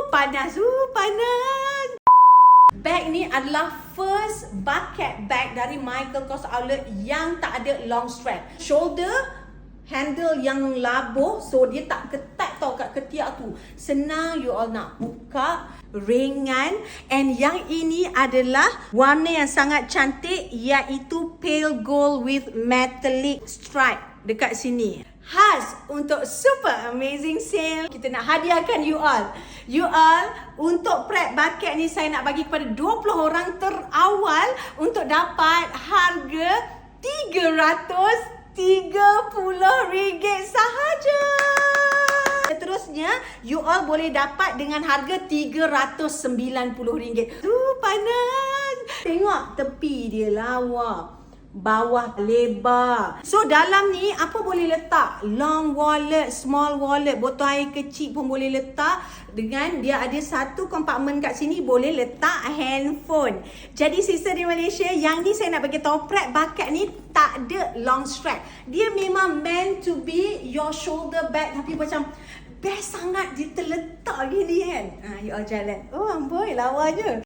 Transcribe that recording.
Panas, panas. Bag ni adalah first bucket bag dari Michael Kors Outlet yang tak ada long strap. Shoulder handle yang labuh, so dia tak ketat tau kat ketiak tu. Senang you all nak buka, ringan. And yang ini adalah warna yang sangat cantik, iaitu pale gold with metallic stripe dekat sini. Khas untuk super amazing sale, kita nak hadiahkan you all. You all, untuk prep bucket ni saya nak bagi kepada 20 orang terawal untuk dapat harga RM330 sahaja. Seterusnya, you all boleh dapat dengan harga RM390. Panas. Tengok tepi dia lawa, bawah lebar. So dalam ni apa boleh letak? Long wallet, small wallet, botol air kecil pun boleh letak. Dengan dia ada satu kompartmen kat sini, boleh letak handphone. Jadi sister di Malaysia, yang ni saya nak bagi tahu, prep bucket ni tak ada long strap. Dia memang meant to be your shoulder bag, tapi macam best sangat dia terletak gini kan. You all jalan. Oh amboi, lawa je.